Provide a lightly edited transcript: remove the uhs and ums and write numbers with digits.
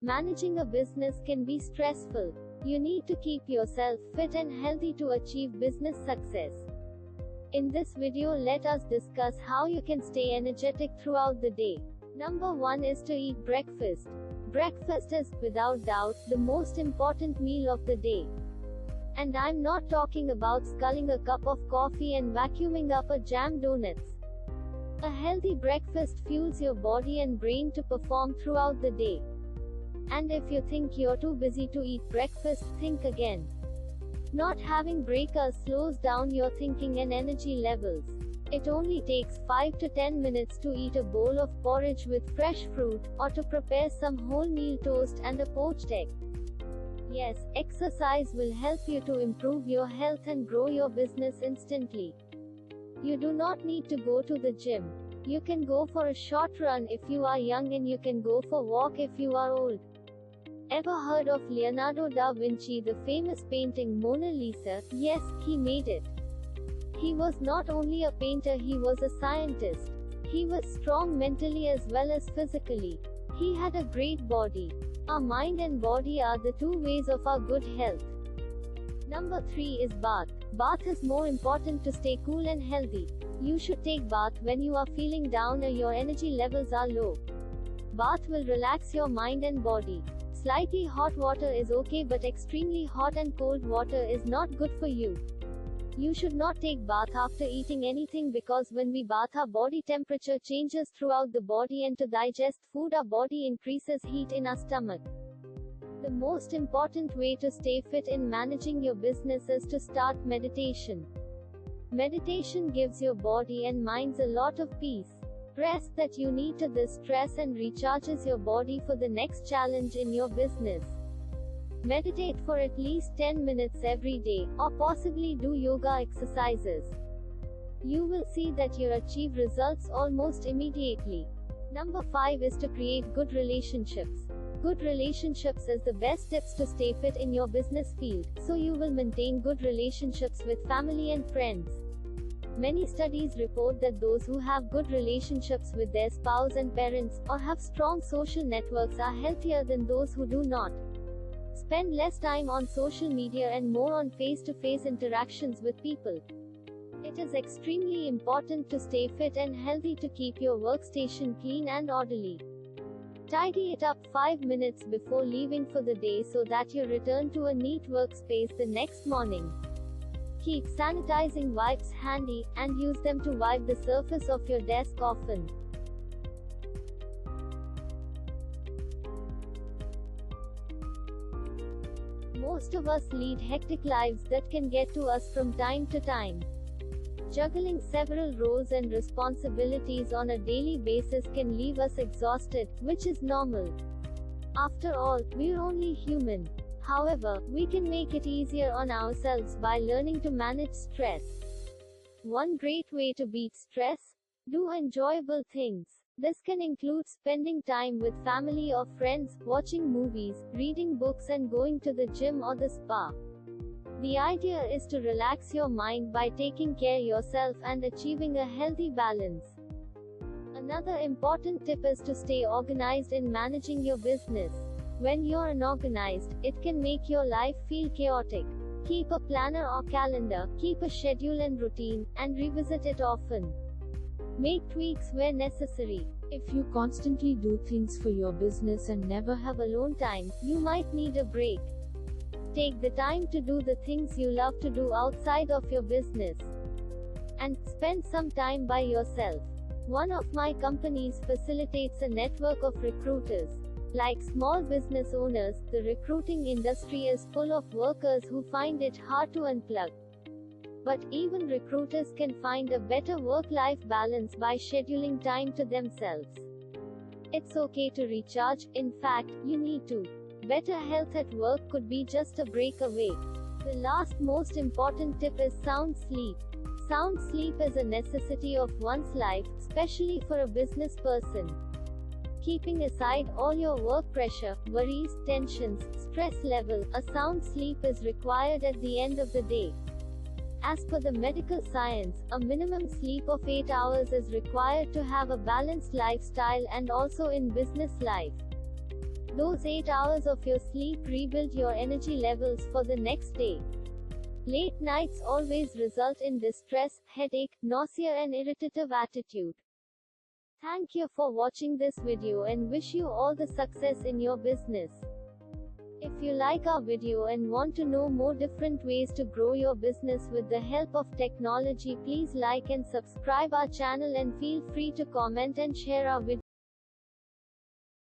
Managing a business can be stressful. You need to keep yourself fit and healthy to achieve business success. In this video, let us discuss how you can stay energetic throughout the day. Number 1 is to eat breakfast. Breakfast is, without doubt, the most important meal of the day. And I'm not talking about sculling a cup of coffee and vacuuming up a jam donuts. A healthy breakfast fuels your body and brain to perform throughout the day. And if you think you're too busy to eat breakfast, think again. Not having breakfast slows down your thinking and energy levels. It only takes 5 to 10 minutes to eat a bowl of porridge with fresh fruit, or to prepare some wholemeal toast and a poached egg. Yes, exercise will help you to improve your health and grow your business instantly. You do not need to go to the gym. You can go for a short run if you are young, and you can go for a walk if you are old. Ever heard of Leonardo da Vinci, the famous painting Mona Lisa? Yes, he made it. He was not only a painter, he was a scientist. He was strong mentally as well as physically. He had a great body. Our mind and body are the two ways of our good health. Number 3 is bath. Bath is more important to stay cool and healthy. You should take bath when you are feeling down or your energy levels are low. Bath will relax your mind and body. Slightly hot water is okay, but extremely hot and cold water is not good for you. You should not take bath after eating anything, because when we bath, our body temperature changes throughout the body, and to digest food our body increases heat in our stomach. The most important way to stay fit in managing your business is to start meditation. Meditation gives your body and minds a lot of peace. Rest that you need to distress and recharges your body for the next challenge in your business. Meditate for at least 10 minutes every day, or possibly do yoga exercises. You will see that you achieve results almost immediately. Number 5 is to create good relationships. Good relationships is the best tips to stay fit in your business field, so you will maintain good relationships with family and friends. Many studies report that those who have good relationships with their spouse and parents, or have strong social networks, are healthier than those who do not. Spend less time on social media and more on face-to-face interactions with people. It is extremely important to stay fit and healthy to keep your workstation clean and orderly. Tidy it up 5 minutes before leaving for the day so that you return to a neat workspace the next morning. Keep sanitizing wipes handy, and use them to wipe the surface of your desk often. Most of us lead hectic lives that can get to us from time to time. Juggling several roles and responsibilities on a daily basis can leave us exhausted, which is normal. After all, we're only human. However, we can make it easier on ourselves by learning to manage stress. One great way to beat stress? Do enjoyable things. This can include spending time with family or friends, watching movies, reading books, and going to the gym or the spa. The idea is to relax your mind by taking care of yourself and achieving a healthy balance. Another important tip is to stay organized in managing your business. When you're unorganized, it can make your life feel chaotic. Keep a planner or calendar, keep a schedule and routine, and revisit it often. Make tweaks where necessary. If you constantly do things for your business and never have alone time, you might need a break. Take the time to do the things you love to do outside of your business. And spend some time by yourself. One of my companies facilitates a network of recruiters. Like small business owners, the recruiting industry is full of workers who find it hard to unplug. But even recruiters can find a better work-life balance by scheduling time to themselves. It's okay to recharge, in fact, you need to. Better health at work could be just a break away. The last most important tip is sound sleep. Sound sleep is a necessity of one's life, especially for a business person. Keeping aside all your work pressure, worries, tensions, stress level, a sound sleep is required at the end of the day. As per the medical science, a minimum sleep of 8 hours is required to have a balanced lifestyle and also in business life. Those 8 hours of your sleep rebuild your energy levels for the next day. Late nights always result in distress, headache, nausea and irritative attitude. Thank you for watching this video and wish you all the success in your business. If you like our video and want to know more different ways to grow your business with the help of technology, please like and subscribe our channel and feel free to comment and share our video.